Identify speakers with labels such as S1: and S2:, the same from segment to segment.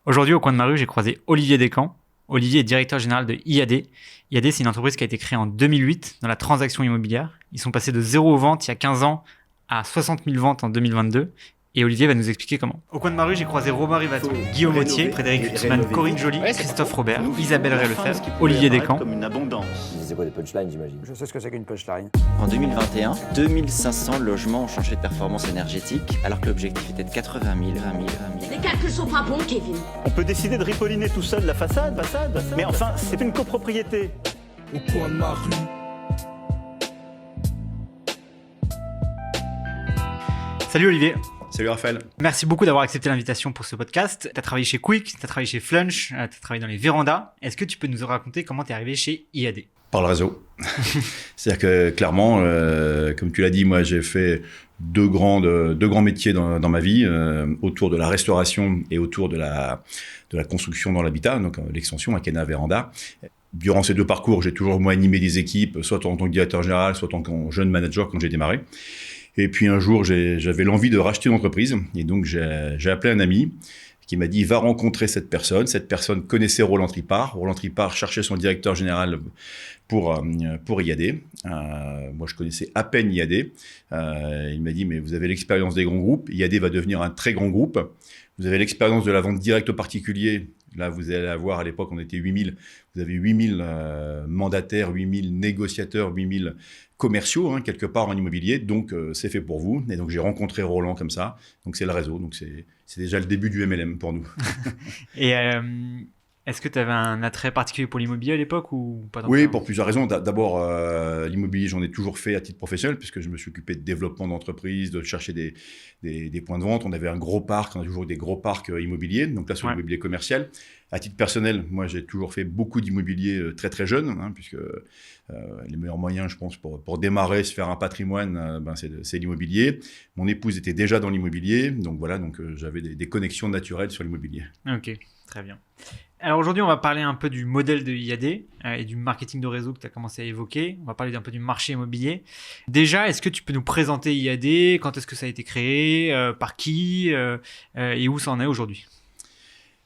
S1: Aujourd'hui, au coin de ma rue, j'ai croisé Olivier Descamps. Olivier est directeur général de IAD. IAD, c'est une entreprise qui a été créée en 2008 dans la transaction immobilière. Ils sont passés de 0 ventes il y a 15 ans à 60 000 ventes en 2022. Et Olivier va nous expliquer comment. Au coin de ma rue, j'ai croisé Robin Rivato, Guillaume Autier, Frédéric Hutzmann, Corinne Joly, Christophe Robert, Isabelle Rey-Lefebvre, Olivier Descamps.
S2: Comme une abondance.
S3: C'est quoi des punchlines, j'imagine?
S4: Je sais ce que c'est qu'une punchline.
S5: En 2021, 2500 logements ont changé de performance énergétique, alors que l'objectif était de 80 000.
S6: Les calculs sont pas bons, Kevin.
S2: On peut décider de ripolliner tout seul la façade. Mais enfin, c'est une copropriété.
S7: Au coin de ma rue.
S1: Salut Olivier.
S8: Salut Raphaël.
S1: Merci beaucoup d'avoir accepté l'invitation pour ce podcast. Tu as travaillé chez Quick, tu as travaillé chez Flunch, tu as travaillé dans les vérandas. Est-ce que tu peux nous raconter comment tu es arrivé chez IAD?
S8: Par le réseau. C'est-à-dire que clairement, comme tu l'as dit, moi j'ai fait deux grands métiers dans ma vie, autour de la restauration et autour de la construction dans l'habitat, donc l'extension à Kena Véranda. Durant ces deux parcours, j'ai toujours moi animé des équipes, soit en tant que directeur général, soit en tant que jeune manager quand j'ai démarré. Et puis un jour, j'avais l'envie de racheter une entreprise. Et donc, j'ai appelé un ami qui m'a dit « Va rencontrer cette personne ». Cette personne connaissait Roland Tripart. Roland Tripart cherchait son directeur général pour IAD. Moi, je connaissais à peine IAD. Il m'a dit « Mais vous avez l'expérience des grands groupes. IAD va devenir un très grand groupe. Vous avez l'expérience de la vente directe aux particuliers. Là, vous allez avoir, à l'époque, on était 8000. Vous avez 8000 mandataires, 8000 négociateurs, 8000 commerciaux, quelque part en immobilier. Donc, c'est fait pour vous. Et donc, j'ai rencontré Roland comme ça. Donc, c'est le réseau. Donc, c'est déjà le début du MLM pour nous.
S1: Et est-ce que tu avais un attrait particulier pour l'immobilier à l'époque ou pas?
S8: Oui, pour plusieurs raisons. D'abord, l'immobilier, j'en ai toujours fait à titre professionnel puisque je me suis occupé de développement d'entreprise, de chercher des points de vente. On avait un gros parc, on a toujours eu des gros parcs immobiliers. Donc là, sur l'immobilier commercial. À titre personnel, moi, j'ai toujours fait beaucoup d'immobilier très, très jeune, puisque les meilleurs moyens, je pense, pour démarrer, se faire un patrimoine, c'est l'immobilier. Mon épouse était déjà dans l'immobilier. Donc voilà, j'avais des connexions naturelles sur l'immobilier.
S1: Ok, très bien. Alors aujourd'hui, on va parler un peu du modèle de IAD et du marketing de réseau que tu as commencé à évoquer. On va parler un peu du marché immobilier. Déjà, est-ce que tu peux nous présenter IAD? Quand est-ce que ça a été créé? Par qui? Et où ça en est aujourd'hui?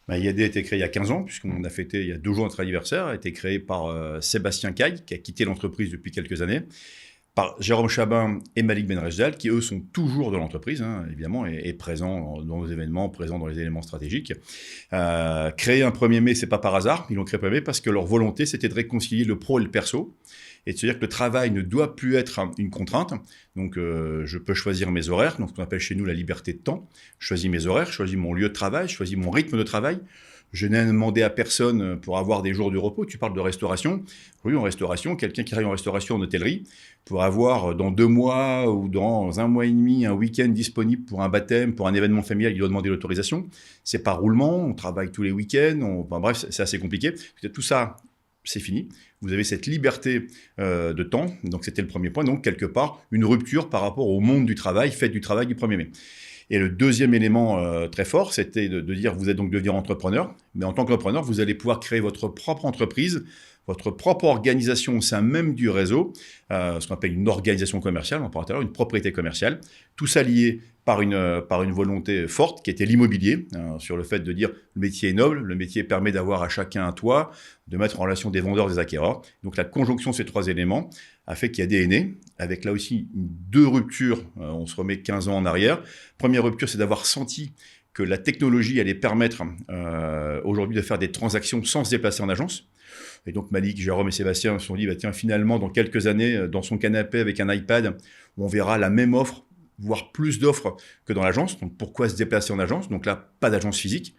S8: IAD a été créé il y a 15 ans, puisqu'on a fêté il y a 2 jours notre anniversaire. A été créé par Sébastien Caille, qui a quitté l'entreprise depuis quelques années, par Jérôme Chabin et Malik Benrejdal, qui eux sont toujours dans l'entreprise, évidemment, et présents dans nos événements, présents dans les éléments stratégiques. Créer un 1er mai, c'est pas par hasard. Ils l'ont créé 1er mai parce que leur volonté, c'était de réconcilier le pro et le perso, et de se dire que le travail ne doit plus être une contrainte. Donc, je peux choisir mes horaires, donc ce qu'on appelle chez nous la liberté de temps. Je choisis mes horaires, je choisis mon lieu de travail, je choisis mon rythme de travail. Je n'ai demandé à personne pour avoir des jours de repos. Tu parles de restauration. Oui, en restauration, quelqu'un qui travaille en restauration, en hôtellerie, pour avoir dans 2 mois ou dans 1 mois et demi un week-end disponible pour un baptême, pour un événement familial, il doit demander l'autorisation. C'est pas roulement, on travaille tous les week-ends. Bref, c'est assez compliqué. Tout ça, c'est fini. Vous avez cette liberté de temps. Donc, c'était le premier point. Donc, quelque part, une rupture par rapport au monde du travail, fête du travail du 1er mai. Et le deuxième élément très fort, c'était de dire vous allez donc devenir entrepreneur. Mais en tant qu'entrepreneur, vous allez pouvoir créer votre propre entreprise, votre propre organisation au sein même du réseau, ce qu'on appelle une organisation commerciale, on parle tout à l'heure, une propriété commerciale. Tout ça lié par une volonté forte qui était l'immobilier, sur le fait de dire le métier est noble, le métier permet d'avoir à chacun un toit, de mettre en relation des vendeurs, des acquéreurs. Donc la conjonction de ces 3 éléments a fait qu'il y a des aînés, avec là aussi 2 ruptures, on se remet 15 ans en arrière. Première rupture, c'est d'avoir senti que la technologie allait permettre aujourd'hui de faire des transactions sans se déplacer en agence. Et donc Malik, Jérôme et Sébastien se sont dit, tiens, finalement, dans quelques années, dans son canapé avec un iPad, on verra la même offre, voire plus d'offres que dans l'agence. Donc pourquoi se déplacer en agence? Donc là, pas d'agence physique.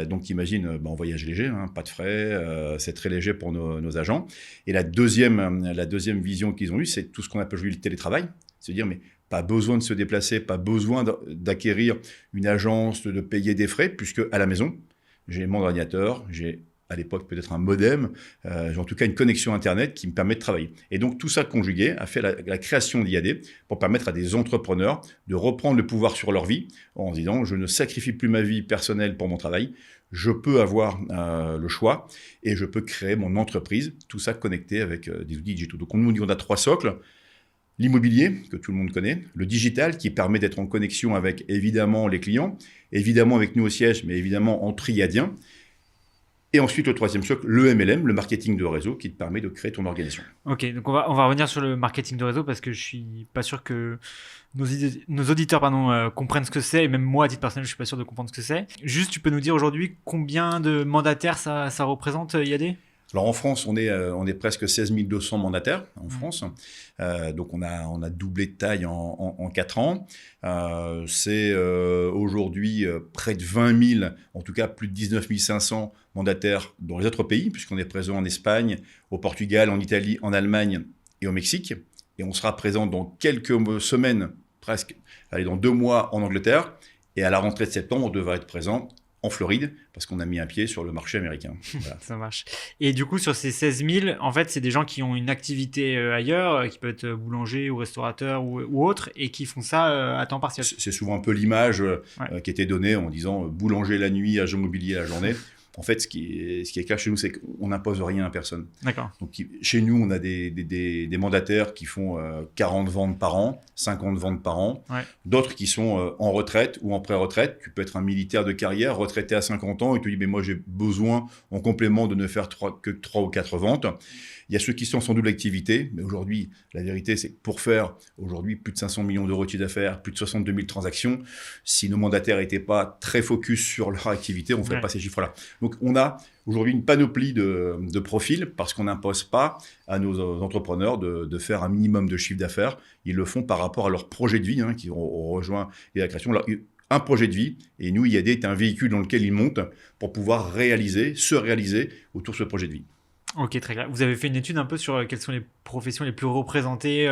S8: Donc imagine, on voyage léger, pas de frais, c'est très léger pour nos agents. Et la deuxième vision qu'ils ont eue, c'est tout ce qu'on appelle aujourd'hui le télétravail. C'est dire, mais pas besoin de se déplacer, pas besoin d'acquérir une agence, de payer des frais, puisque à la maison, j'ai mon ordinateur, j'ai à l'époque peut-être un modem, j'ai en tout cas une connexion Internet qui me permet de travailler. Et donc tout ça conjugué a fait la création d'IAD pour permettre à des entrepreneurs de reprendre le pouvoir sur leur vie en se disant je ne sacrifie plus ma vie personnelle pour mon travail, je peux avoir le choix et je peux créer mon entreprise, tout ça connecté avec des outils digitaux. Donc on nous dit qu'on a 3 socles. l'immobilier, que tout le monde connaît, le digital, qui permet d'être en connexion avec, évidemment, les clients, évidemment avec nous au siège, mais évidemment entre Iadiens. Et ensuite, le troisième socle, le MLM, le marketing de réseau, qui te permet de créer ton organisation.
S1: Ok, donc on va revenir sur le marketing de réseau parce que je suis pas sûr que nos auditeurs comprennent ce que c'est, et même moi, à titre personnel, je suis pas sûr de comprendre ce que c'est. Juste, tu peux nous dire aujourd'hui combien de mandataires ça représente, IAD ?
S8: Alors en France, on est presque 16 200 mandataires en France. Donc on a doublé de taille en 4 ans. C'est aujourd'hui près de 20 000, en tout cas plus de 19 500 mandataires dans les autres pays, puisqu'on est présent en Espagne, au Portugal, en Italie, en Allemagne et au Mexique. Et on sera présent dans quelques semaines, dans 2 mois en Angleterre. Et à la rentrée de septembre, on devrait être présent en Floride, parce qu'on a mis un pied sur le marché américain. Voilà.
S1: Ça marche. Et du coup, sur ces 16 000, en fait, c'est des gens qui ont une activité ailleurs, qui peut être boulanger ou restaurateur ou autre, et qui font ça à temps partiel.
S8: C'est souvent un peu l'image qui était donnée en disant boulanger la nuit, agent immobilier la journée. En fait, ce qui est clair chez nous, c'est qu'on n'impose rien à personne.
S1: D'accord.
S8: Donc, chez nous, on a des mandataires qui font 40 ventes par an, 50 ventes par an.
S1: Ouais.
S8: D'autres qui sont en retraite ou en pré-retraite. Tu peux être un militaire de carrière, retraité à 50 ans, et tu te dis, mais moi, j'ai besoin, en complément, de ne faire que 3 ou 4 ventes. Il y a ceux qui sont sans double activité, mais aujourd'hui, la vérité, c'est que pour faire aujourd'hui plus de 500 millions d'euros de chiffre d'affaires, plus de 62 000 transactions, si nos mandataires n'étaient pas très focus sur leur activité, on ne ferait pas ces chiffres-là. Donc, on a aujourd'hui une panoplie de profils parce qu'on n'impose pas à nos entrepreneurs de faire un minimum de chiffre d'affaires. Ils le font par rapport à leur projet de vie, qui ont rejoint la création. Un projet de vie, et nous, IAD est un véhicule dans lequel ils montent pour pouvoir se réaliser autour de ce projet de vie.
S1: Ok, très clair. Vous avez fait une étude un peu sur quelles sont les professions les plus représentées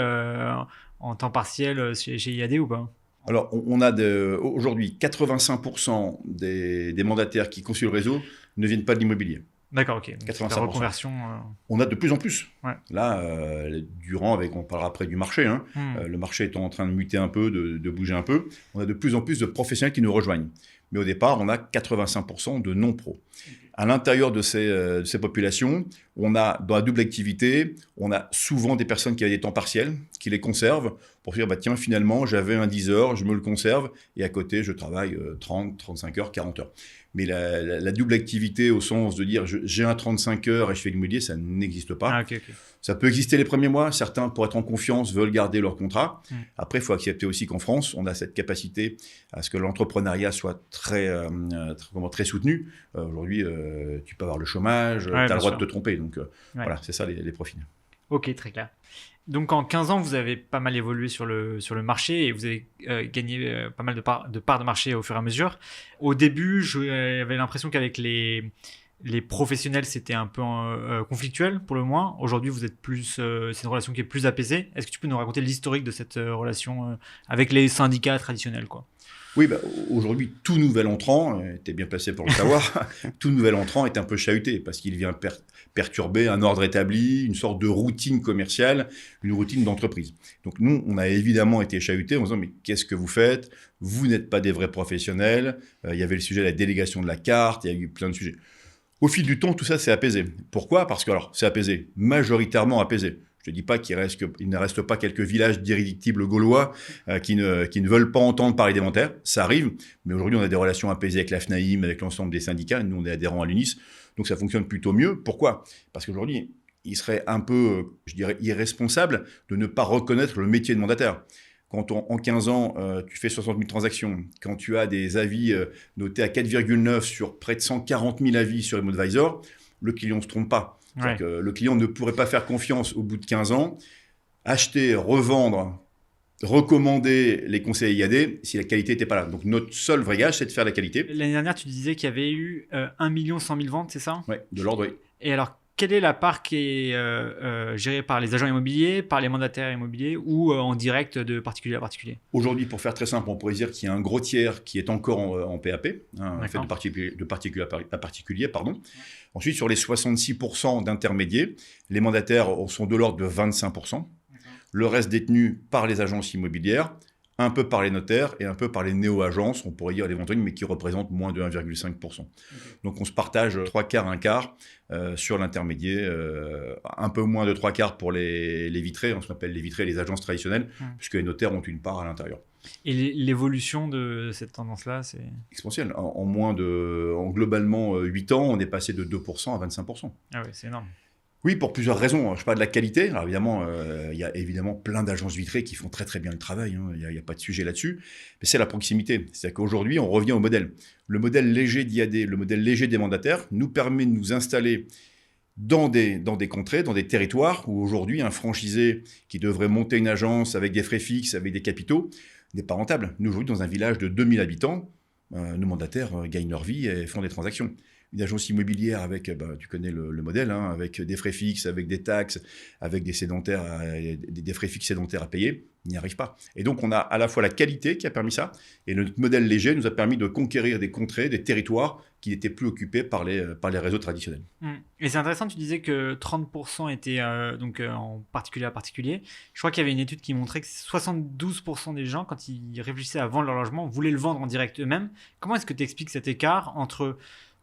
S1: en temps partiel chez IAD ou pas ?
S8: Alors, on a aujourd'hui 85% des mandataires qui constituent le réseau ne viennent pas de l'immobilier.
S1: D'accord, ok.
S8: 85%.
S1: La reconversion.
S8: On a de plus en plus.
S1: Ouais.
S8: Là, on parlera après du marché. Le marché étant en train de muter un peu, de bouger un peu, on a de plus en plus de professionnels qui nous rejoignent. Mais au départ, on a 85% de non-pros. À l'intérieur de ces populations, on a, dans la double activité, on a souvent des personnes qui avaient des temps partiels, qui les conservent pour dire, tiens, finalement, j'avais un 10 heures, je me le conserve, et à côté, je travaille 30, 35 heures, 40 heures. Mais la double activité, au sens de dire, j'ai un 35 heures et je fais l'immobilier, ça n'existe pas.
S1: Ah, ok.
S8: Ça peut exister les premiers mois. Certains, pour être en confiance, veulent garder leur contrat. Après, il faut accepter aussi qu'en France, on a cette capacité à ce que l'entrepreneuriat soit très soutenu. Aujourd'hui, tu peux avoir le chômage, tu as le droit de te tromper. Donc, voilà, c'est ça les profils.
S1: Ok, très clair. Donc, en 15 ans, vous avez pas mal évolué sur le marché et vous avez gagné pas mal de parts de marché au fur et à mesure. Au début, j'avais l'impression qu'avec les professionnels, c'était un peu conflictuel pour le moins. Aujourd'hui, vous êtes c'est une relation qui est plus apaisée. Est-ce que tu peux nous raconter l'historique de cette relation avec les syndicats traditionnels, quoi ?
S8: Oui, aujourd'hui, tout nouvel entrant, tu es bien placé pour le savoir, tout nouvel entrant est un peu chahuté parce qu'il vient perturber un ordre établi, une sorte de routine commerciale, une routine d'entreprise. Donc nous, on a évidemment été chahutés en disant, mais qu'est-ce que vous faites ? Vous n'êtes pas des vrais professionnels. Il y avait le sujet de la délégation de la carte, il y a eu plein de sujets. Au fil du temps, tout ça s'est apaisé. Pourquoi ? Parce que, c'est apaisé, majoritairement apaisé. Je ne dis pas qu'il ne reste pas quelques villages d'irréductibles gaulois qui ne veulent pas entendre parler des mandataires. Ça arrive, mais aujourd'hui, on a des relations apaisées avec la FNAIM, avec l'ensemble des syndicats. Nous, on est adhérents à l'UNIS, donc ça fonctionne plutôt mieux. Pourquoi ? Parce qu'aujourd'hui, il serait un peu, irresponsable de ne pas reconnaître le métier de mandataire. Quand en 15 ans, tu fais 60 000 transactions, quand tu as des avis notés à 4,9 sur près de 140 000 avis sur ImmoAdvisor, le client ne se trompe pas. Ouais. Le client ne pourrait pas faire confiance au bout de 15 ans, acheter, revendre, recommander les conseils IAD si la qualité n'était pas là. Donc notre seul vrai gage, c'est de faire la qualité.
S1: L'année dernière, tu disais qu'il y avait eu 1 100 000 ventes, c'est ça ?
S8: Oui, de l'ordre, oui.
S1: Et alors, quelle est la part qui est gérée par les agents immobiliers, par les mandataires immobiliers ou en direct de particulier à particulier ?
S8: Aujourd'hui, pour faire très simple, on pourrait dire qu'il y a un gros tiers qui est encore en PAP, fait de particulier à particulier. Ensuite, sur les 66% d'intermédiaires, les mandataires sont de l'ordre de 25%. Le reste détenu par les agences immobilières, un peu par les notaires et un peu par les néo-agences, on pourrait dire les ventes en ligne, mais qui représentent moins de 1,5%. Donc on se partage 3 quarts, 1 quart sur l'intermédiaire, un peu moins de 3 quarts pour les vitrés, on s'appelle les vitrés, les agences traditionnelles, puisque les notaires ont une part à l'intérieur.
S1: Et l'évolution de cette tendance-là, c'est
S8: Exponentielle. En globalement 8 ans, on est passé de 2% à 25%.
S1: Ah oui, c'est énorme.
S8: Oui, pour plusieurs raisons. Je parle de la qualité. Alors évidemment, il y a évidemment plein d'agences vitrées qui font très très bien le travail. Il n'y a pas de sujet là-dessus. Mais c'est la proximité. C'est-à-dire qu'aujourd'hui, on revient au modèle. Le modèle léger d'IAD, le modèle léger des mandataires, nous permet de nous installer dans des contrées, dans des territoires où aujourd'hui, un franchisé qui devrait monter une agence avec des frais fixes, avec des capitaux, n'est pas rentable. Nous, aujourd'hui, dans un village de 2000 habitants, nos mandataires gagnent leur vie et font des transactions. Une agence immobilière avec, tu connais le modèle, avec des frais fixes, avec des taxes, avec des sédentaires, des frais fixes sédentaires à payer, n'y arrive pas. Et donc, on a à la fois la qualité qui a permis ça, et notre modèle léger nous a permis de conquérir des contrées, des territoires qui n'étaient plus occupés par les réseaux traditionnels.
S1: Et c'est intéressant, tu disais que 30% étaient en particulier à particulier. Je crois qu'il y avait une étude qui montrait que 72% des gens, quand ils réfléchissaient à vendre leur logement, voulaient le vendre en direct eux-mêmes. Comment est-ce que tu expliques cet écart entre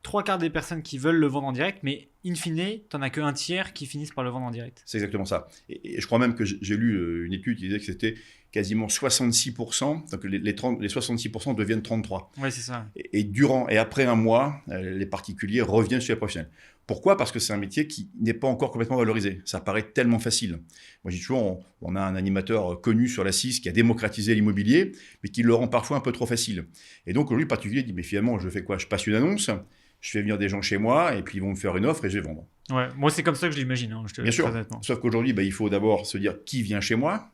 S1: 3 quarts des personnes qui veulent le vendre en direct, mais in fine, tu n'en as qu'un tiers qui finissent par le vendre en direct?
S8: C'est exactement ça. Et je crois même que j'ai lu une étude qui disait que c'était quasiment 66%, donc les 66% deviennent 33%.
S1: Oui, c'est ça.
S8: Et durant et après un mois, les particuliers reviennent chez les professionnels. Pourquoi ? Parce que c'est un métier qui n'est pas encore complètement valorisé. Ça paraît tellement facile. Moi, je dis toujours, on a un animateur connu sur la 6 qui a démocratisé l'immobilier, mais qui le rend parfois un peu trop facile. Et donc, aujourd'hui, le particulier dit, mais finalement, je fais quoi ? Je passe une annonce, je fais venir des gens chez moi, et puis ils vont me faire une offre et je vais vendre.
S1: Ouais, moi, c'est comme ça que je l'imagine.
S8: Bien sûr. Sauf qu'aujourd'hui, il faut d'abord se dire qui vient chez moi.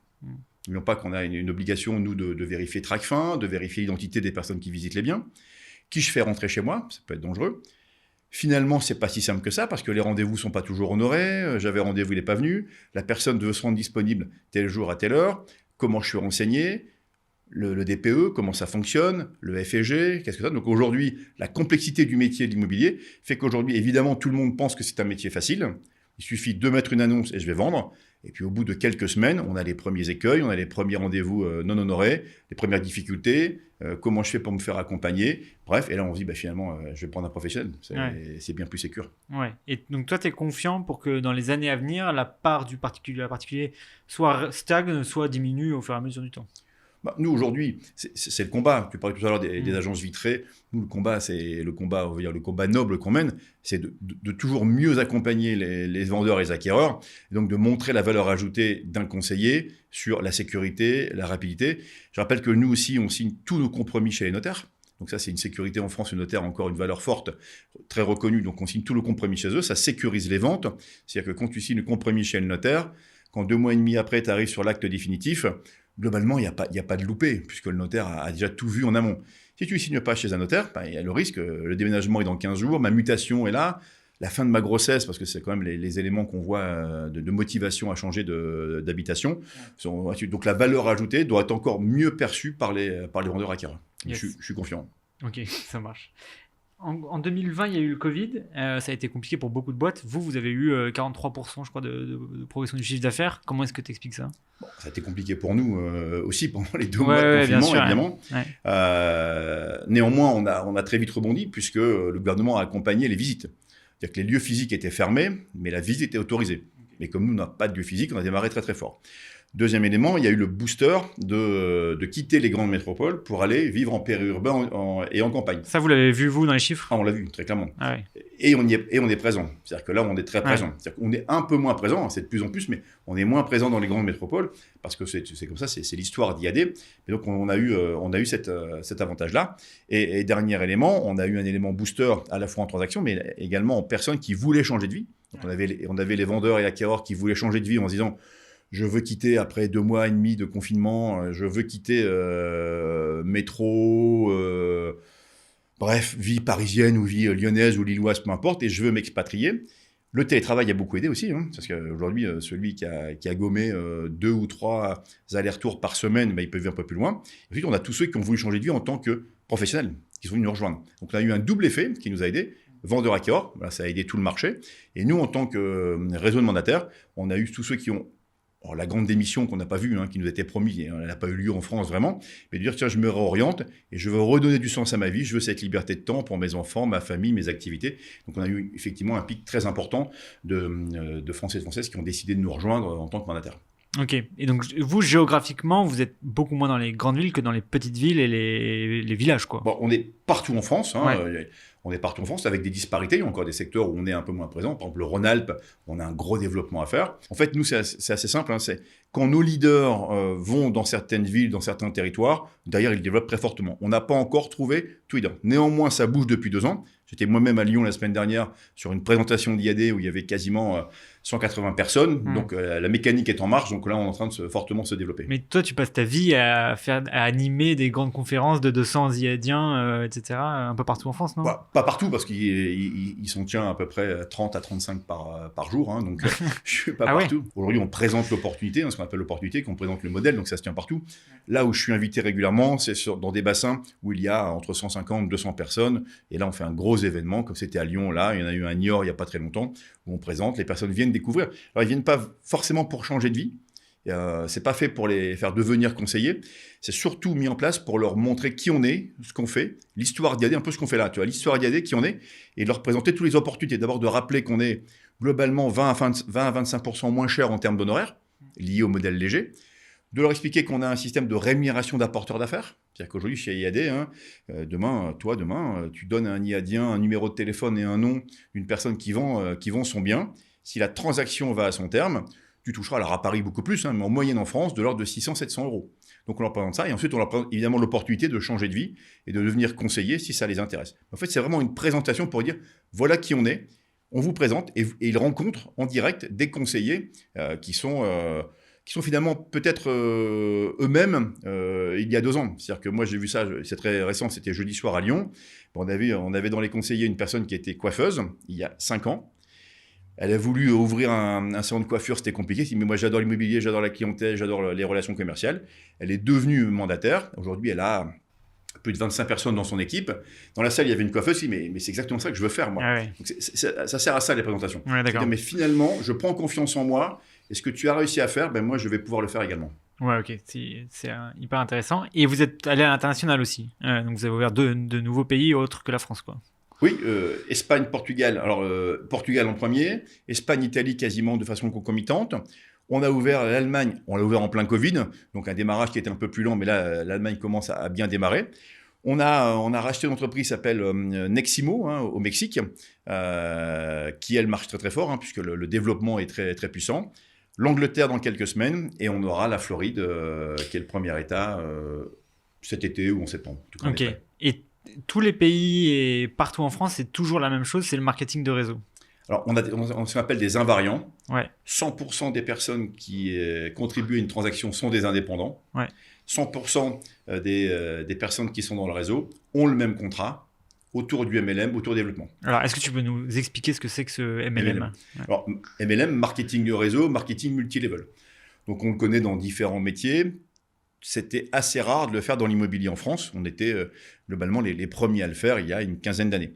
S8: Non pas qu'on a une obligation, nous, de vérifier Tracfin, de vérifier l'identité des personnes qui visitent les biens. Qui je fais rentrer chez moi, ça peut être dangereux. Finalement, c'est pas si simple que ça, parce que les rendez-vous sont pas toujours honorés. J'avais rendez-vous, il n'est pas venu. La personne veut se rendre disponible tel jour à telle heure. Comment je suis renseigné ? Le DPE, comment ça fonctionne, le FEG, qu'est-ce que ça. Donc aujourd'hui, la complexité du métier de l'immobilier fait qu'aujourd'hui, évidemment, tout le monde pense que c'est un métier facile. Il suffit de mettre une annonce et je vais vendre. Et puis au bout de quelques semaines, on a les premiers écueils, on a les premiers rendez-vous non honorés, les premières difficultés, comment je fais pour me faire accompagner. Bref, et là on se dit finalement, je vais prendre un professionnel. C'est bien plus sécure.
S1: Ouais. Et donc toi, tu es confiant pour que dans les années à venir, la part du particulier à particulier soit stagne, soit diminue au fur et à mesure du temps?
S8: Nous, aujourd'hui, c'est le combat. Tu parlais tout à l'heure des agences vitrées. Nous, le combat, c'est le combat, on va dire, le combat noble qu'on mène, c'est de toujours mieux accompagner les vendeurs et les acquéreurs, et donc de montrer la valeur ajoutée d'un conseiller sur la sécurité, la rapidité. Je rappelle que nous aussi, on signe tous nos compromis chez les notaires. Donc ça, c'est une sécurité en France, le notaire a encore une valeur forte, très reconnue. Donc on signe tout le compromis chez eux, ça sécurise les ventes. C'est-à-dire que quand tu signes le compromis chez le notaire, quand 2 mois et demi après, tu arrives sur l'acte définitif, globalement, il n'y a pas de loupé, puisque le notaire a déjà tout vu en amont. Si tu ne signes pas chez un notaire, il y a le risque, le déménagement est dans 15 jours, ma mutation est là, la fin de ma grossesse, parce que c'est quand même les éléments qu'on voit de motivation à changer d'habitation. Donc la valeur ajoutée doit être encore mieux perçue par les vendeurs acquéreurs. Yes. Je suis confiant.
S1: Ok, ça marche. En 2020, il y a eu le Covid. Ça a été compliqué pour beaucoup de boîtes. Vous avez eu 43%, je crois, de progression du chiffre d'affaires. Comment est-ce que tu expliques ça ?
S8: Ça a été compliqué pour nous aussi pendant les 2 mois de confinement, sûr, évidemment. Ouais. Néanmoins, on a très vite rebondi puisque le gouvernement a accompagné les visites. C'est-à-dire que les lieux physiques étaient fermés, mais la visite était autorisée. Mais comme nous, on n'a pas de lieu physique, on a démarré très très fort. Deuxième élément, il y a eu le booster de quitter les grandes métropoles pour aller vivre en périurbain et en campagne.
S1: Ça, vous l'avez vu, vous, dans les chiffres ?
S8: On l'a vu, très clairement.
S1: Ah ouais.
S8: Et on est présent. C'est-à-dire que là, on est très présent. Ouais. C'est-à-dire qu'on est un peu moins présent, c'est de plus en plus, mais on est moins présent dans les grandes métropoles, parce que c'est comme ça, c'est l'histoire d'IAD. Et donc, on a eu cet avantage-là. Et dernier élément, on a eu un élément booster à la fois en transaction, mais également en personnes qui voulaient changer de vie. Donc, on avait les vendeurs et acquéreurs qui voulaient changer de vie en se disant... Je veux quitter après 2 mois et demi de confinement, je veux quitter métro, bref, vie parisienne ou vie lyonnaise ou lilloise, peu importe, et je veux m'expatrier. Le télétravail a beaucoup aidé aussi, parce qu'aujourd'hui, celui qui a gommé 2 ou 3 allers-retours par semaine, il peut vivre un peu plus loin. Ensuite, on a tous ceux qui ont voulu changer de vie en tant que professionnels, qui sont venus nous rejoindre. Donc, on a eu un double effet qui nous a aidés. Vendeurs acquéreurs, ça a aidé tout le marché. Et nous, en tant que réseau de mandataires, on a eu tous ceux qui ont alors, la grande démission qu'on n'a pas vue, qui nous était promise, et elle n'a pas eu lieu en France vraiment, mais de dire tiens, je me réoriente et je veux redonner du sens à ma vie, je veux cette liberté de temps pour mes enfants, ma famille, mes activités. Donc on a eu effectivement un pic très important de Français et de Françaises qui ont décidé de nous rejoindre en tant que mandataires.
S1: Ok. Et donc, vous, géographiquement, vous êtes beaucoup moins dans les grandes villes que dans les petites villes et les villages, quoi.
S8: Bon, on est partout en France.
S1: Ouais.
S8: On est partout en France avec des disparités. Il y a encore des secteurs où on est un peu moins présent. Par exemple, le Rhône-Alpes, on a un gros développement à faire. En fait, nous, c'est assez simple. C'est quand nos leaders vont dans certaines villes, dans certains territoires, derrière, ils développent très fortement. On n'a pas encore trouvé tout leader. Néanmoins, ça bouge depuis 2 ans. J'étais moi-même à Lyon la semaine dernière sur une présentation d'IAD où il y avait quasiment 180 personnes. Donc, la mécanique est en marche. Donc là, on est en train de fortement se développer.
S1: Mais toi, tu passes ta vie à animer des grandes conférences de 200 IADiens, etc., un peu partout en France, non?
S8: Pas partout, parce qu'il s'en tient à peu près 30 à 35 par jour. Donc, je suis pas partout. Ouais. Aujourd'hui, on présente l'opportunité, ce qu'on appelle l'opportunité, qu'on présente le modèle. Donc, ça se tient partout. Là où je suis invité régulièrement, c'est dans des bassins où il y a entre 150 et 200 personnes. Et là, on fait un gros événement, comme c'était à Lyon. Là, il y en a eu un Niort il n'y a pas très longtemps, où on présente. Les personnes viennent découvrir. Alors, ils ne viennent pas forcément pour changer de vie. C'est pas fait pour les faire devenir conseillers. C'est surtout mis en place pour leur montrer qui on est, ce qu'on fait, l'histoire d'IAD, un peu ce qu'on fait là. Tu vois, l'histoire d'IAD, qui on est, et de leur présenter toutes les opportunités. D'abord, de rappeler qu'on est globalement 20 à 25% moins cher en termes d'honoraires, liés au modèle léger. De leur expliquer qu'on a un système de rémunération d'apporteurs d'affaires. C'est-à-dire qu'aujourd'hui, chez IAD, demain, tu donnes à un IADien un numéro de téléphone et un nom d'une personne qui vend son bien. Si la transaction va à son terme, tu toucheras, alors à Paris beaucoup plus, mais en moyenne en France, de l'ordre de 600-700 euros. Donc on leur présente ça, et ensuite on leur présente évidemment l'opportunité de changer de vie et de devenir conseiller si ça les intéresse. En fait, c'est vraiment une présentation pour dire, voilà qui on est, on vous présente, et ils rencontrent en direct des conseillers qui sont finalement peut-être eux-mêmes il y a 2 ans. C'est-à-dire que moi j'ai vu ça, c'est très récent, c'était jeudi soir à Lyon. On avait dans les conseillers une personne qui était coiffeuse il y a 5 ans. Elle a voulu ouvrir un salon de coiffure, c'était compliqué. Elle dit, mais moi j'adore l'immobilier, j'adore la clientèle, j'adore les relations commerciales. Elle est devenue mandataire. Aujourd'hui, elle a plus de 25 personnes dans son équipe. Dans la salle, il y avait une coiffeuse. Elle dit, mais c'est exactement ça que je veux faire, moi. Ah ouais. Donc ça sert à ça, les présentations.
S1: Ouais, d'accord.
S8: Mais finalement, je prends confiance en moi. Et ce que tu as réussi à faire, moi, je vais pouvoir le faire également.
S1: Ouais, ok. C'est hyper intéressant. Et vous êtes allé à l'international aussi. Donc vous avez ouvert de nouveaux pays autres que la France, quoi.
S8: Oui, Espagne, Portugal. Alors, Portugal en premier, Espagne, Italie quasiment de façon concomitante. On a ouvert l'Allemagne, on l'a ouvert en plein Covid, donc un démarrage qui était un peu plus lent, mais là, l'Allemagne commence à bien démarrer. On a racheté une entreprise qui s'appelle Neximo au Mexique, qui, elle, marche très très fort, puisque le développement est très, très puissant. L'Angleterre dans quelques semaines, et on aura la Floride, qui est le premier État, cet été ou en septembre. En tout cas,
S1: ok. Et tous les pays et partout en France, c'est toujours la même chose, c'est le marketing de réseau.
S8: Alors, on ce qu'on appelle des invariants.
S1: Ouais.
S8: 100% des personnes qui contribuent à une transaction sont des indépendants.
S1: Ouais.
S8: 100% des personnes qui sont dans le réseau ont le même contrat autour du MLM, autour du développement.
S1: Alors, est-ce que tu peux nous expliquer ce que c'est que ce MLM?
S8: Ouais. Alors, MLM, marketing de réseau, marketing multilevel. Donc, on le connaît dans différents métiers. C'était assez rare de le faire dans l'immobilier en France. On était globalement les premiers à le faire il y a une quinzaine d'années.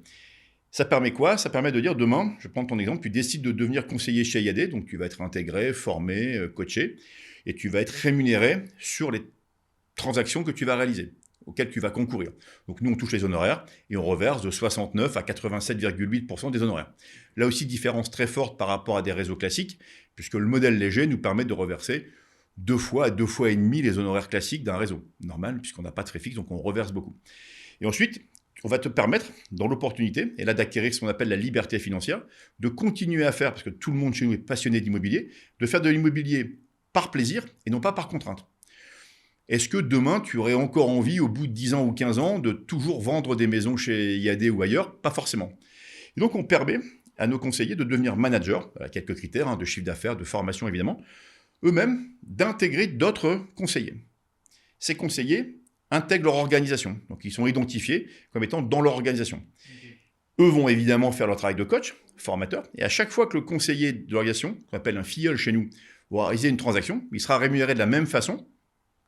S8: Ça permet quoi? Ça permet de dire demain, je prends ton exemple, tu décides de devenir conseiller chez IAD, donc tu vas être intégré, formé, coaché, et tu vas être rémunéré sur les transactions que tu vas réaliser, auxquelles tu vas concourir. Donc nous, on touche les honoraires et on reverse de 69 à 87,8% des honoraires. Là aussi, différence très forte par rapport à des réseaux classiques, puisque le modèle léger nous permet de reverser 2 fois à 2 fois et demi les honoraires classiques d'un réseau normal, puisqu'on n'a pas de frais fixes, donc on reverse beaucoup. Et ensuite, on va te permettre, dans l'opportunité, et là d'acquérir ce qu'on appelle la liberté financière, de continuer à faire, parce que tout le monde chez nous est passionné d'immobilier, de faire de l'immobilier par plaisir et non pas par contrainte. Est-ce que demain, tu aurais encore envie, au bout de 10 ans ou 15 ans, de toujours vendre des maisons chez IAD ou ailleurs? Pas forcément. Et donc, on permet à nos conseillers de devenir managers, à quelques critères, de chiffre d'affaires, de formation évidemment, eux-mêmes d'intégrer d'autres conseillers. Ces conseillers intègrent leur organisation. Donc, ils sont identifiés comme étant dans leur organisation. Okay. Eux vont évidemment faire leur travail de coach, formateur, et à chaque fois que le conseiller de l'organisation, qu'on appelle un filleul chez nous, va réaliser une transaction, il sera rémunéré de la même façon,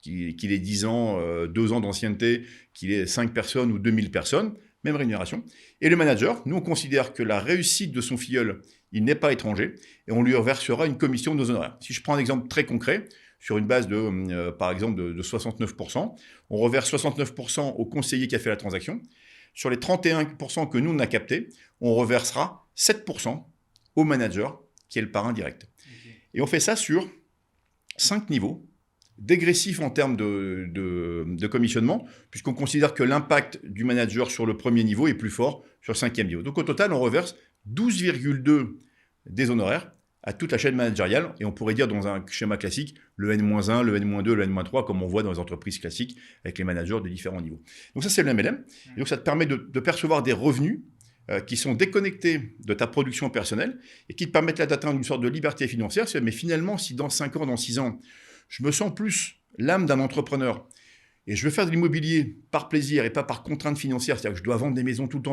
S8: qu'il ait 10 ans, 2 ans d'ancienneté, qu'il ait 5 personnes ou 2000 personnes, même rémunération. Et le manager, nous, on considère que la réussite de son filleul, il n'est pas étranger, et on lui reversera une commission de nos honoraires. Si je prends un exemple très concret, sur une base par exemple, de 69%, on reverse 69% au conseiller qui a fait la transaction. Sur les 31% que nous, on a captés, on reversera 7% au manager, qui est le parrain direct. Okay. Et on fait ça sur 5 niveaux, dégressifs en termes de commissionnement, puisqu'on considère que l'impact du manager sur le premier niveau est plus fort sur le 5e niveau. Donc au total, on reverse 12,2 des honoraires à toute la chaîne managériale, et on pourrait dire dans un schéma classique, le N-1, le N-2, le N-3, comme on voit dans les entreprises classiques avec les managers de différents niveaux. Donc ça, c'est le MLM. Et donc ça te permet de percevoir des revenus qui sont déconnectés de ta production personnelle et qui te permettent là d'atteindre une sorte de liberté financière. Mais finalement, si dans 5 ans, dans 6 ans, je me sens plus l'âme d'un entrepreneur et je veux faire de l'immobilier par plaisir et pas par contrainte financière, c'est-à-dire que je dois vendre des maisons tout le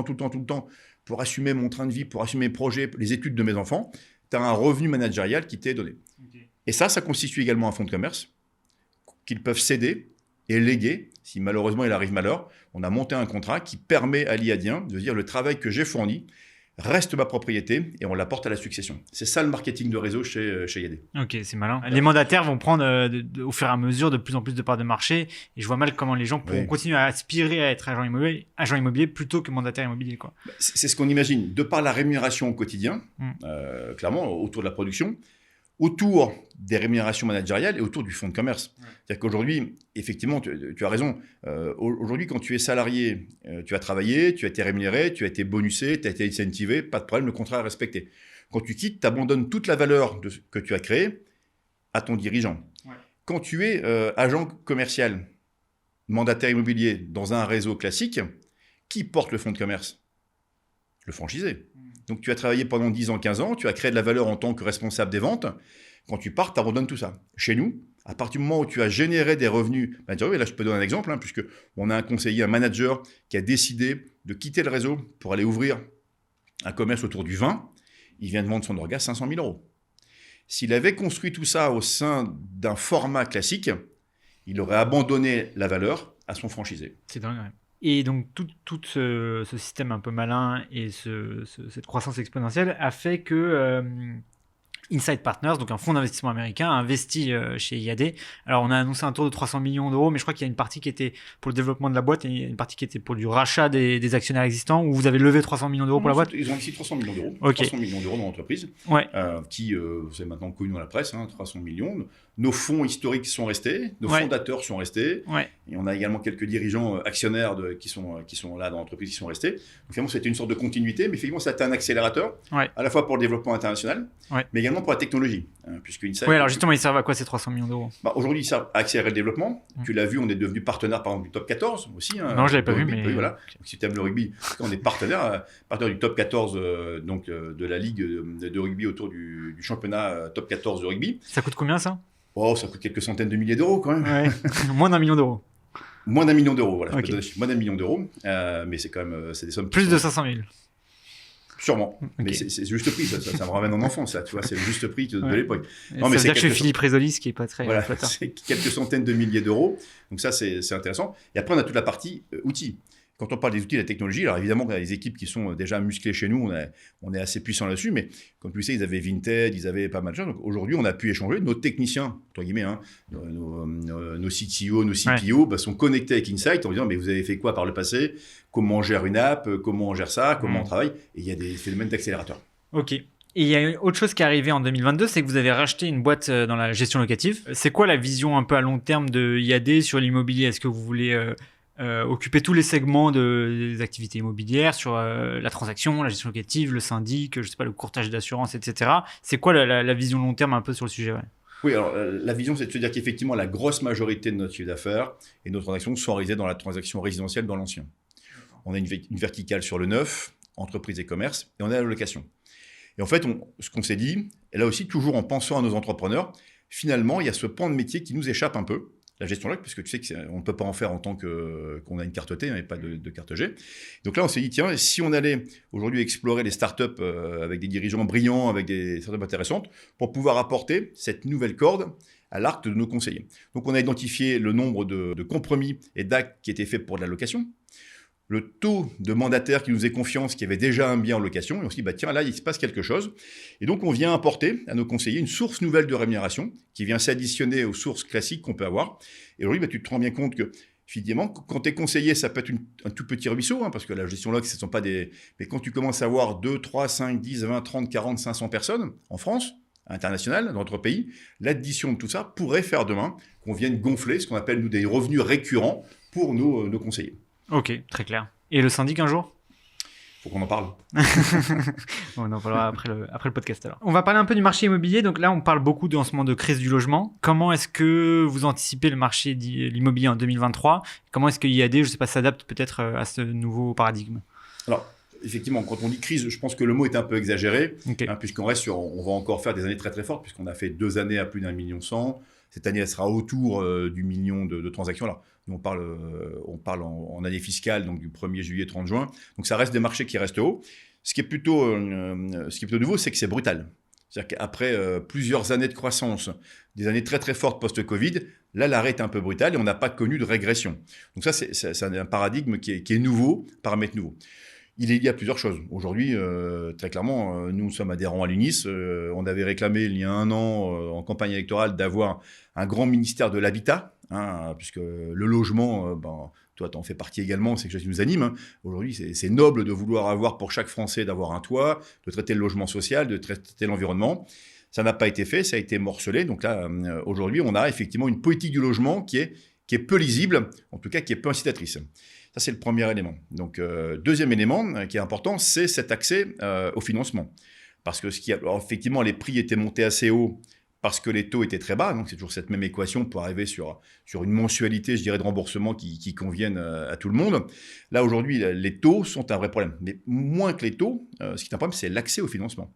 S8: temps pour assumer mon train de vie, pour assumer mes projets, les études de mes enfants, tu as un revenu managérial qui t'est donné. Okay. Et ça constitue également un fonds de commerce qu'ils peuvent céder et léguer. Si malheureusement il arrive malheur, on a monté un contrat qui permet à l'IADien de dire le travail que j'ai fourni reste ma propriété et on l'apporte à la succession. C'est ça le marketing de réseau chez IAD.
S1: Ok, c'est malin. Les mandataires vont prendre au fur et à mesure de plus en plus de parts de marché et je vois mal comment les gens pourront continuer à aspirer à être agent immobilier plutôt que mandataire immobilier, quoi.
S8: C'est ce qu'on imagine. De par la rémunération au quotidien, clairement, autour de la production, autour des rémunérations managériales et autour du fonds de commerce. C'est-à-dire qu'aujourd'hui, effectivement, tu as raison. Aujourd'hui, quand tu es salarié, tu as travaillé, tu as été rémunéré, tu as été bonusé, tu as été incentivé, pas de problème, le contrat est respecté. Quand tu quittes, tu abandonnes toute la valeur que tu as créée à ton dirigeant. Ouais. Quand tu es agent commercial, mandataire immobilier dans un réseau classique, qui porte le fonds de commerce ? Le franchisé. Donc, tu as travaillé pendant 10 ans, 15 ans, tu as créé de la valeur en tant que responsable des ventes. Quand tu pars, tu abandonnes tout ça. Chez nous, à partir du moment où tu as généré des revenus, et là, je peux donner un exemple, puisqu'on a un conseiller, un manager qui a décidé de quitter le réseau pour aller ouvrir un commerce autour du vin. Il vient de vendre son orga 500 000 €. S'il avait construit tout ça au sein d'un format classique, il aurait abandonné la valeur à son franchisé.
S1: C'est dingue, ouais. Et donc, tout ce système un peu malin et cette croissance exponentielle a fait que Insight Partners, donc un fonds d'investissement américain, a investi chez IAD. Alors, on a annoncé un tour de 300 millions €, mais je crois qu'il y a une partie qui était pour le développement de la boîte et une partie qui était pour du rachat des actionnaires existants, où vous avez levé 300 millions € pour la boîte.
S8: Ils ont investi 300 millions €.
S1: Okay.
S8: 300 millions € dans l'entreprise, qui, c'est maintenant connu dans la presse, 300 millions. Nos fonds historiques sont restés, nos fondateurs sont restés, et on a également quelques dirigeants actionnaires qui sont là dans l'entreprise, qui sont restés. Donc, finalement, c'était une sorte de continuité, mais effectivement, ça a été un accélérateur, à la fois pour le développement international, mais également pour la technologie. Puisque Insight,
S1: alors justement, ils servent à quoi ces 300 millions €?
S8: Aujourd'hui, ils servent à accélérer le développement. Tu l'as vu, on est devenu partenaire, par exemple, du top 14 aussi.
S1: Non, je ne l'avais pas vu, mais...
S8: Voilà. Si tu aimes le rugby, on est partenaire du top 14 de la ligue de rugby autour du championnat top 14 de rugby.
S1: Ça coûte combien, ça ?
S8: Oh, ça coûte quelques centaines de milliers d'euros, quand même.
S1: Ouais. Moins d'1 million €.
S8: Moins d'1 million d'euros, voilà. Okay. Moins d'1 million d'euros. Mais c'est quand même c'est des sommes...
S1: Plus de 500 000.
S8: Sûrement. Okay. Mais c'est le juste prix. Ça me ramène en enfance, ça. Tu vois, c'est le juste prix de l'époque.
S1: Non, mais ça veut dire que je suis Philippe Rézolis, ce qui n'est pas très flatteur.
S8: C'est quelques centaines de milliers d'euros. Donc ça, c'est intéressant. Et après, on a toute la partie outils. Quand on parle des outils de la technologie, alors évidemment, on a des équipes qui sont déjà musclées chez nous, on est assez puissants là-dessus, mais comme tu le sais, ils avaient Vinted, ils avaient pas mal de choses. Donc aujourd'hui, on a pu échanger. Nos techniciens, entre guillemets, nos CTO, nos CPO, sont connectés avec Insight en disant, mais vous avez fait quoi par le passé ? Comment on gère une app ? Comment on gère ça ? Comment on travaille ? Et il y a des phénomènes d'accélérateur.
S1: Ok. Et il y a une autre chose qui est arrivée en 2022, c'est que vous avez racheté une boîte dans la gestion locative. C'est quoi la vision un peu à long terme de IAD sur l'immobilier ? Est-ce que vous voulez... occuper tous les segments des activités immobilières sur la transaction, la gestion locative, le syndic, je sais pas, le courtage d'assurance, etc. C'est quoi la vision long terme un peu sur le sujet ?
S8: Oui, alors la vision, c'est de se dire qu'effectivement, la grosse majorité de notre chiffre d'affaires et nos transactions sont réalisées dans la transaction résidentielle dans l'ancien. On a une verticale sur le neuf, entreprise et commerce, et on a la location. Et en fait, ce qu'on s'est dit, et là aussi, toujours en pensant à nos entrepreneurs, finalement, il y a ce pan de métier qui nous échappe un peu. La gestion loc, parce que tu sais qu'on ne peut pas en faire en tant qu'on a une carte T, mais pas de carte G. Donc là, on s'est dit, tiens, si on allait aujourd'hui explorer les startups avec des dirigeants brillants, avec des startups intéressantes, pour pouvoir apporter cette nouvelle corde à l'arc de nos conseillers. Donc on a identifié le nombre de compromis et d'actes qui étaient faits pour de la location. le taux de mandataires qui nous faisait confiance, qui avait déjà un bien en location, et on se dit, tiens, là, il se passe quelque chose. Et donc, on vient apporter à nos conseillers une source nouvelle de rémunération qui vient s'additionner aux sources classiques qu'on peut avoir. Et aujourd'hui, tu te rends bien compte que, finalement, quand tu es conseiller, ça peut être un tout petit ruisseau, parce que la gestion log, ce ne sont pas des... Mais quand tu commences à avoir 2, 3, 5, 10, 20, 30, 40, 500 personnes en France, à l'international, dans notre pays, l'addition de tout ça pourrait faire demain qu'on vienne gonfler ce qu'on appelle, nous, des revenus récurrents pour nos conseillers.
S1: Ok, très clair. Et le syndic un jour ?
S8: Faut qu'on en parle.
S1: On en parlera après le podcast alors. On va parler un peu du marché immobilier. Donc là, on parle beaucoup en ce moment de crise du logement. Comment est-ce que vous anticipez le marché de l'immobilier en 2023 ? Comment est-ce que IAD, je ne sais pas, s'adapte peut-être à ce nouveau paradigme ?
S8: Alors, effectivement, quand on dit crise, je pense que le mot est un peu exagéré,
S1: Okay.
S8: Puisqu'on reste on va encore faire des années très très fortes, puisqu'on a fait 2 années à plus d'1,1 million. Cette année, elle sera autour du million de transactions. Alors, nous, on parle en année fiscale, donc du 1er juillet, 30 juin. Donc, ça reste des marchés qui restent hauts. Ce qui est plutôt nouveau, c'est que c'est brutal. C'est-à-dire qu'après plusieurs années de croissance, des années très très fortes post-Covid, là, l'arrêt est un peu brutal et on n'a pas connu de régression. Donc ça, c'est un paradigme qui est nouveau, paramètre nouveau. Il y a plusieurs choses. Aujourd'hui, très clairement, nous sommes adhérents à l'UNIS. On avait réclamé il y a 1 an, en campagne électorale, d'avoir un grand ministère de l'habitat, puisque le logement, toi, tu en fais partie également, c'est quelque chose qui nous anime. Aujourd'hui, c'est noble de vouloir avoir pour chaque Français d'avoir un toit, de traiter le logement social, de traiter l'environnement. Ça n'a pas été fait, ça a été morcelé. Donc là, aujourd'hui, on a effectivement une politique du logement qui est peu lisible, en tout cas qui est peu incitatrice. Ça, c'est le premier élément. Donc, deuxième élément qui est important, c'est cet accès au financement. Parce que alors, effectivement, les prix étaient montés assez haut parce que les taux étaient très bas. Donc, c'est toujours cette même équation pour arriver sur une mensualité, je dirais, de remboursement qui convienne à tout le monde. Là, aujourd'hui, les taux sont un vrai problème. Mais moins que les taux, ce qui est un problème, c'est l'accès au financement.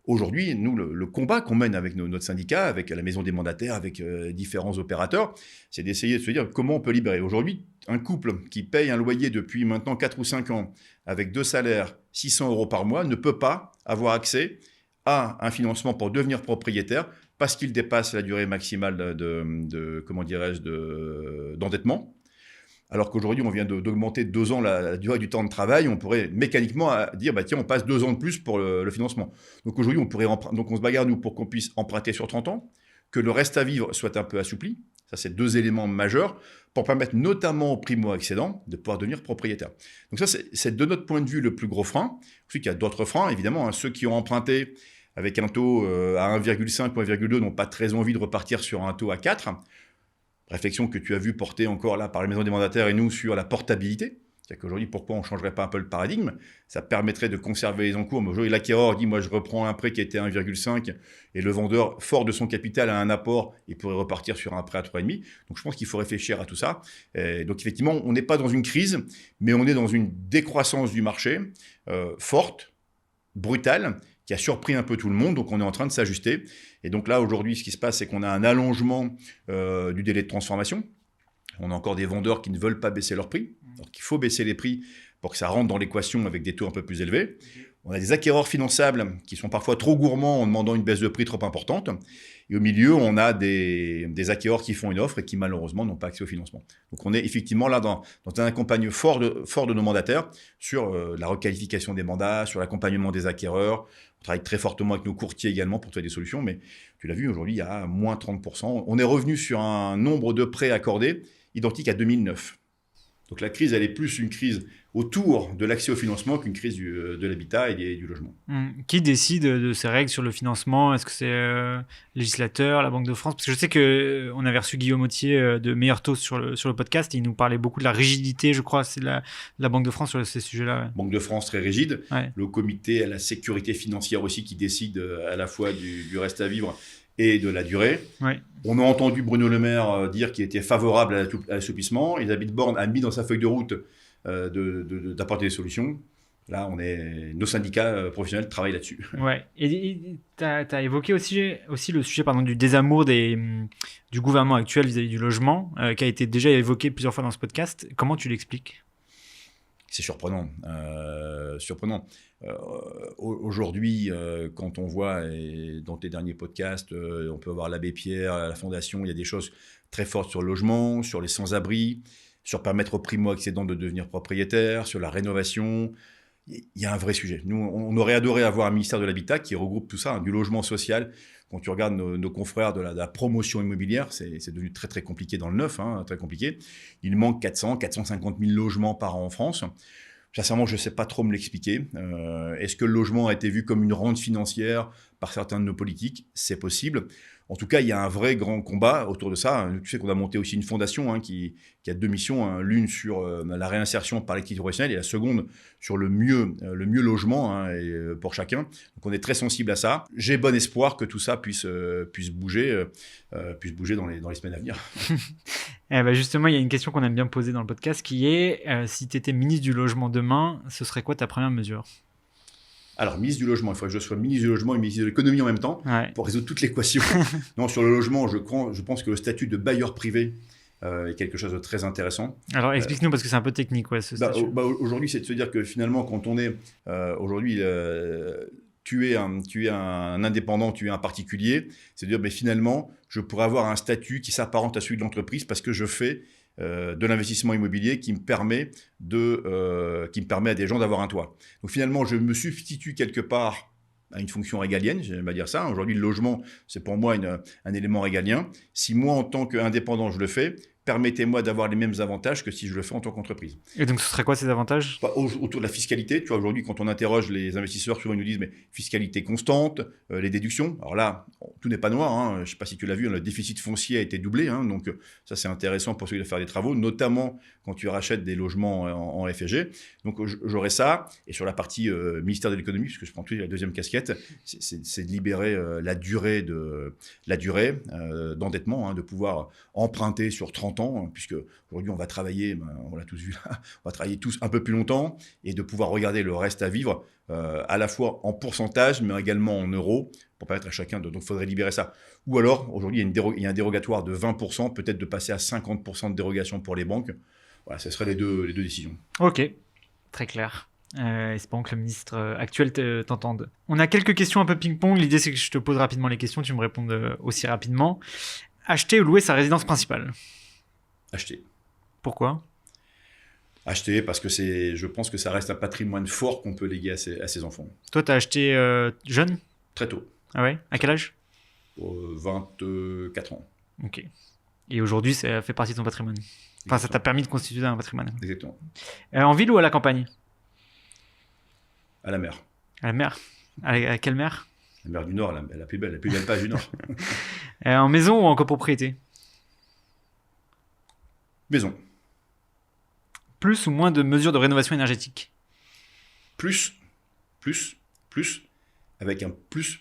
S8: Aujourd'hui, nous, le combat qu'on mène avec notre syndicat, avec la maison des mandataires, avec différents opérateurs, c'est d'essayer de se dire comment on peut libérer. Aujourd'hui, un couple qui paye un loyer depuis maintenant 4 ou 5 ans avec 2 salaires, 600 € par mois, ne peut pas avoir accès à un financement pour devenir propriétaire parce qu'il dépasse la durée maximale d'endettement. Alors qu'aujourd'hui, on vient d'augmenter de 2 ans la durée du temps de travail, on pourrait mécaniquement dire, tiens, on passe 2 ans de plus pour le financement. Donc aujourd'hui, on se bagarre, nous, pour qu'on puisse emprunter sur 30 ans, que le reste à vivre soit un peu assoupli. Ça, c'est 2 éléments majeurs pour permettre notamment aux primo-accédants de pouvoir devenir propriétaires. Donc ça, c'est de notre point de vue le plus gros frein. Ensuite, il y a d'autres freins, évidemment. Ceux qui ont emprunté avec un taux à 1,5 ou 1,2 n'ont pas très envie de repartir sur un taux à 4. Réflexion que tu as vu porter encore là par la maison des mandataires et nous sur la portabilité. C'est-à-dire qu'aujourd'hui, pourquoi on ne changerait pas un peu le paradigme ? Ça permettrait de conserver les encours. Mais aujourd'hui, l'acquéreur dit, moi, je reprends un prêt qui était 1,5 et le vendeur, fort de son capital, a un apport et pourrait repartir sur un prêt à 3,5. Donc, je pense qu'il faut réfléchir à tout ça. Donc, effectivement, on n'est pas dans une crise, mais on est dans une décroissance du marché forte, brutale, qui a surpris un peu tout le monde. Donc, on est en train de s'ajuster. Et donc là, aujourd'hui, ce qui se passe, c'est qu'on a un allongement du délai de transformation. On a encore des vendeurs qui ne veulent pas baisser leurs prix. Alors qu'il faut baisser les prix pour que ça rentre dans l'équation avec des taux un peu plus élevés. On a des acquéreurs finançables qui sont parfois trop gourmands en demandant une baisse de prix trop importante. Et au milieu, on a des acquéreurs qui font une offre et qui malheureusement n'ont pas accès au financement. Donc on est effectivement là dans un accompagnement fort de nos mandataires sur la requalification des mandats, sur l'accompagnement des acquéreurs. On travaille très fortement avec nos courtiers également pour trouver des solutions. Mais tu l'as vu, aujourd'hui, il y a moins 30%. On est revenu sur un nombre de prêts accordés identique à 2009. Donc la crise, elle est plus une crise autour de l'accès au financement qu'une crise de l'habitat et du logement.
S1: Qui décide de ces règles sur le financement ? Est-ce que c'est le législateur, la Banque de France ? Parce que je sais qu'on avait reçu Guillaume Autier de Meilleur Taux sur le podcast et il nous parlait beaucoup de la rigidité, je crois, c'est de la Banque de France sur ces sujets-là. Ouais.
S8: Banque de France très rigide.
S1: Ouais.
S8: Le comité à la sécurité financière aussi qui décide à la fois du reste à vivre et de la durée.
S1: Ouais.
S8: On a entendu Bruno Le Maire dire qu'il était favorable à l'assouplissement. Elisabeth Borne a mis dans sa feuille de route d'apporter des solutions. Là, nos syndicats professionnels travaillent là-dessus.
S1: Ouais. Et tu as évoqué aussi le sujet du désamour du gouvernement actuel vis-à-vis du logement, qui a été déjà évoqué plusieurs fois dans ce podcast. Comment tu l'expliques ?
S8: C'est surprenant. Aujourd'hui, quand on voit, et dans tes derniers podcasts, on peut voir l'Abbé Pierre, la Fondation, il y a des choses très fortes sur le logement, sur les sans-abri. sur permettre aux primo-accédants de devenir propriétaires, sur la rénovation. Il y a un vrai sujet. Nous, on aurait adoré avoir un ministère de l'Habitat qui regroupe tout ça, du logement social. Quand tu regardes nos confrères de la promotion immobilière, c'est devenu très très compliqué dans le neuf, très compliqué. Il manque 450 000 logements par an en France. Sincèrement, je ne sais pas trop me l'expliquer. Est-ce que le logement a été vu comme une rente financière par certains de nos politiques? C'est possible. En tout cas, il y a un vrai grand combat autour de ça. Tu sais qu'on a monté aussi une fondation qui a 2 missions. L'une sur la réinsertion par l'activité professionnelle et la seconde sur le mieux logement pour chacun. Donc on est très sensible à ça. J'ai bon espoir que tout ça puisse bouger dans les semaines à venir.
S1: Justement, il y a une question qu'on aime bien poser dans le podcast qui est si tu étais ministre du Logement demain, ce serait quoi ta première mesure?
S8: Alors, ministre du Logement, il faudrait que je sois ministre du Logement et ministre de l'Économie en même temps pour résoudre toute l'équation. Non, sur le logement, je pense que le statut de bailleur privé est quelque chose de très intéressant.
S1: Alors, explique-nous, parce que c'est un peu technique, ce statut.
S8: Aujourd'hui, c'est de se dire que finalement, quand on est aujourd'hui... tu es un indépendant, tu es un particulier, c'est de dire finalement, je pourrais avoir un statut qui s'apparente à celui de l'entreprise parce que je fais de l'investissement immobilier qui me permet à des gens d'avoir un toit. Donc finalement, je me substitue quelque part à une fonction régalienne, j'aime pas dire ça. Aujourd'hui, le logement, c'est pour moi un élément régalien. Si moi, en tant qu'indépendant, je le fais, permettez-moi d'avoir les mêmes avantages que si je le fais en tant qu'entreprise.
S1: Et donc, ce serait quoi ces avantages ?
S8: Autour de la fiscalité. Tu vois, aujourd'hui, quand on interroge les investisseurs, souvent ils nous disent mais fiscalité constante, les déductions. Alors là, tout n'est pas noir. Je ne sais pas si tu l'as vu, le déficit foncier a été doublé. Donc ça, c'est intéressant pour ceux qui doivent faire des travaux, notamment quand tu rachètes des logements en FG. Donc j'aurai ça. Et sur la partie ministère de l'économie, puisque je prends la deuxième casquette, c'est de libérer la durée d'endettement, de pouvoir emprunter sur 30 ans, puisque aujourd'hui on va travailler, on l'a tous vu là, on va travailler tous un peu plus longtemps et de pouvoir regarder le reste à vivre à la fois en pourcentage mais également en euros pour permettre à chacun donc il faudrait libérer ça. Ou alors aujourd'hui il y a un dérogatoire de 20%, peut-être de passer à 50% de dérogation pour les banques. Voilà, ce seraient les deux décisions.
S1: Ok, très clair. Espérons que le ministre actuel t'entende. On a quelques questions un peu ping-pong. L'idée c'est que je te pose rapidement les questions, tu me répondes aussi rapidement. Acheter ou louer sa résidence principale ?
S8: Acheter.
S1: Pourquoi ?
S8: Acheter parce que je pense que ça reste un patrimoine fort qu'on peut léguer à ses enfants.
S1: Toi, tu as acheté jeune ?
S8: Très tôt.
S1: Ah ouais ? À quel âge ?
S8: 24 ans.
S1: Ok. Et aujourd'hui, ça fait partie de ton patrimoine. Enfin, ça t'a permis de constituer un patrimoine.
S8: Exactement.
S1: En ville ou à la campagne ?
S8: À la mer.
S1: À la mer ? À quelle mer ?
S8: La mer du Nord, la plus belle page du Nord.
S1: En maison ou en copropriété ?
S8: Maison.
S1: Plus ou moins de mesures de rénovation énergétique ?
S8: Plus, avec un plus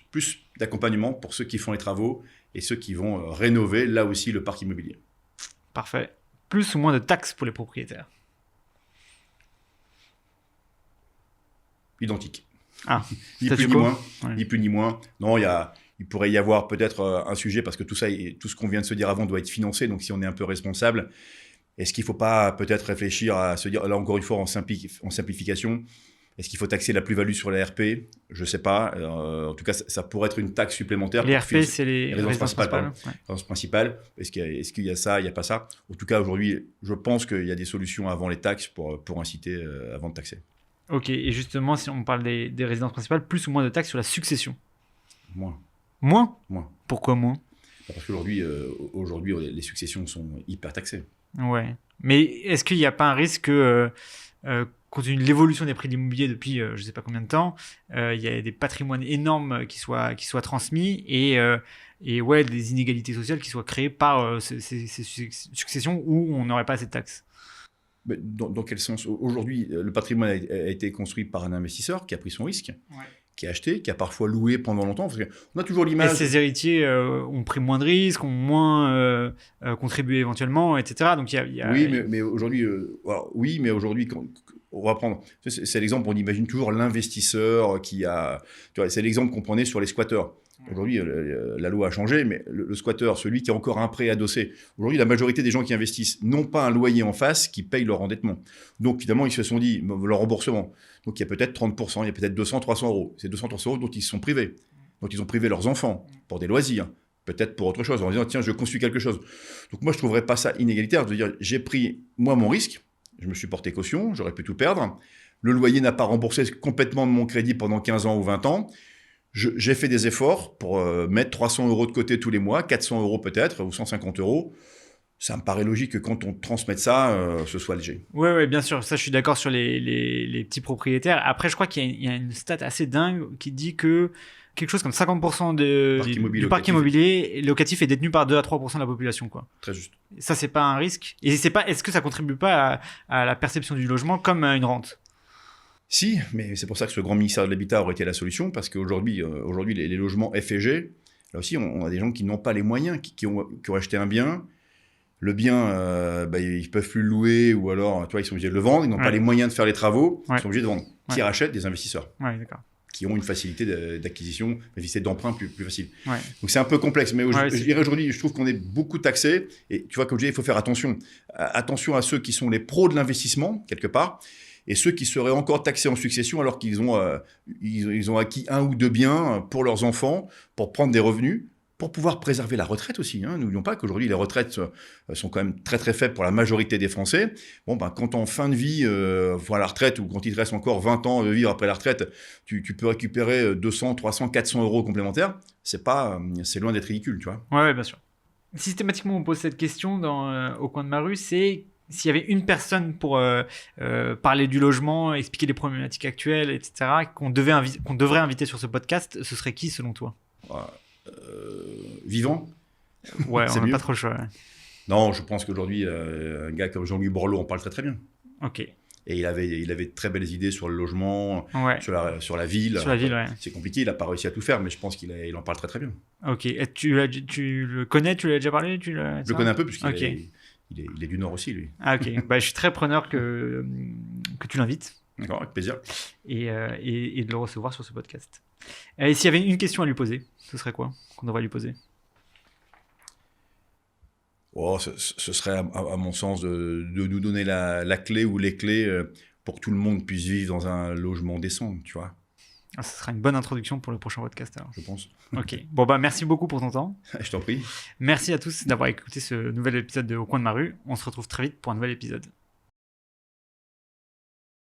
S8: d'accompagnement pour ceux qui font les travaux et ceux qui vont rénover, là aussi, le parc immobilier.
S1: Parfait. Plus ou moins de taxes pour les propriétaires ?
S8: Identique.
S1: Ah,
S8: ni plus ni moins. Ouais. Ni plus ni moins. Non, il pourrait y avoir peut-être un sujet, parce que tout ce qu'on vient de se dire avant doit être financé, donc si on est un peu responsable, est-ce qu'il ne faut pas peut-être réfléchir à se dire, là encore une fois en simplification, est-ce qu'il faut taxer la plus-value sur les RP ? Je ne sais pas. En tout cas, ça pourrait être une taxe supplémentaire.
S1: Les RP, c'est les résidences principales.
S8: Résidences principales. Est-ce qu'il y a ça, il n'y a pas ça ? En tout cas, aujourd'hui, je pense qu'il y a des solutions avant les taxes pour inciter avant de taxer.
S1: Ok, et justement, si on parle des résidences principales, plus ou moins de taxes sur la succession ?
S8: Moins.
S1: Moins ?
S8: Moins.
S1: Pourquoi moins ?
S8: Parce qu'aujourd'hui, les successions sont hyper taxées.
S1: Ouais. Mais est-ce qu'il n'y a pas un risque que, compte tenu de l'évolution des prix de l'immobilier depuis je ne sais pas combien de temps, il y a des patrimoines énormes qui soient transmis et des inégalités sociales qui soient créées par ces successions où on n'aurait pas assez de taxes ?
S8: Mais dans quel sens ? Aujourd'hui, le patrimoine a été construit par un investisseur qui a pris son risque, qui a acheté, qui a parfois loué pendant longtemps. Parce qu'on a toujours l'image...
S1: Et ces héritiers ont pris moins de risques, ont moins contribué éventuellement, etc. Donc,
S8: Oui, mais aujourd'hui, on va prendre... C'est l'exemple, on imagine toujours l'investisseur qui a... Tu vois, c'est l'exemple qu'on prenait sur les squatteurs. Aujourd'hui, la loi a changé, mais le squatteur, celui qui a encore un prêt adossé, aujourd'hui, la majorité des gens qui investissent n'ont pas un loyer en face qui paye leur endettement. Donc, finalement, ils se sont dit, leur remboursement. Donc, il y a peut-être 30%, il y a peut-être 200, 300 euros. C'est 200, 300 euros dont ils se sont privés. Donc, ils ont privé leurs enfants pour des loisirs, peut-être pour autre chose, en disant, tiens, je construis quelque chose. Donc moi, je ne trouverais pas ça inégalitaire de dire, j'ai pris, moi, mon risque, je me suis porté caution, j'aurais pu tout perdre, le loyer n'a pas remboursé complètement de mon crédit pendant 15 ans ou 20 ans, j'ai fait des efforts pour mettre 300 € de côté tous les mois, 400 € peut-être, ou 150 €. Ça me paraît logique que quand on transmette ça, ce soit léger.
S1: Ouais, bien sûr. Ça, je suis d'accord sur les petits propriétaires. Après, je crois qu'il y a une stat assez dingue qui dit que quelque chose comme 50% du parc immobilier locatif est détenu par 2 à 3% de la population, quoi.
S8: Très juste.
S1: Ça, c'est pas un risque. Et est-ce que ça contribue pas à la perception du logement comme une rente?
S8: Si, mais c'est pour ça que ce grand ministère de l'Habitat aurait été la solution, parce qu'aujourd'hui, les logements F et G, là aussi, on a des gens qui n'ont pas les moyens, qui ont acheté un bien. Le bien, ils ne peuvent plus le louer, ou alors, ils sont obligés de le vendre. Ils n'ont pas les moyens de faire les travaux. Ils sont obligés de vendre. Qui rachètent? Des investisseurs.
S1: Ouais, d'accord.
S8: Qui ont une facilité d'acquisition, une facilité d'emprunt plus facile.
S1: Ouais.
S8: Donc c'est un peu complexe. Mais je dirais aujourd'hui, je trouve qu'on est beaucoup taxé. Et tu vois, comme je disais, il faut faire attention. Attention à ceux qui sont les pros de l'investissement, quelque part, et ceux qui seraient encore taxés en succession alors qu'ils ont, ils ont acquis 1 ou 2 biens pour leurs enfants, pour prendre des revenus, pour pouvoir préserver la retraite aussi. N'oublions pas qu'aujourd'hui, les retraites sont quand même très très faibles pour la majorité des Français. Quand en fin de vie, voir la retraite, ou quand il te reste encore 20 ans de vivre après la retraite, tu peux récupérer 200, 300, 400 € complémentaires. C'est loin d'être ridicule, tu vois.
S1: Ouais, bien sûr. Systématiquement, on pose cette question au coin de ma rue, c'est s'il y avait une personne pour parler du logement, expliquer les problématiques actuelles, etc., qu'on devrait inviter sur ce podcast, ce serait qui selon toi?
S8: Vivant.
S1: Ouais,
S8: c'est
S1: on n'a
S8: mieux.
S1: pas trop le choix. Ouais.
S8: Non, je pense qu'aujourd'hui, un gars comme Jean-Louis Borloo en parle très très bien.
S1: Ok.
S8: Et il avait de très belles idées sur le logement, sur la ville.
S1: Sur la ville, ouais.
S8: C'est compliqué, il n'a pas réussi à tout faire, mais je pense qu'il en parle très très bien.
S1: Ok. Et tu le connais, tu l'as déjà parlé? Je
S8: le connais un peu, puisqu'il il est du Nord aussi, lui.
S1: Ah, ok. Je suis très preneur que tu l'invites.
S8: D'accord, avec plaisir.
S1: Et de le recevoir sur ce podcast. Et s'il y avait une question à lui poser, ce serait quoi qu'on devrait lui poser?
S8: Ce serait, à mon sens, de nous donner la clé ou les clés pour que tout le monde puisse vivre dans un logement décent, tu vois.
S1: Ah, ce sera une bonne introduction pour le prochain podcast, alors.
S8: Je pense.
S1: Ok. Bon, merci beaucoup pour ton temps.
S8: Je t'en prie.
S1: Merci à tous d'avoir écouté ce nouvel épisode de Au coin de ma rue. On se retrouve très vite pour un nouvel épisode.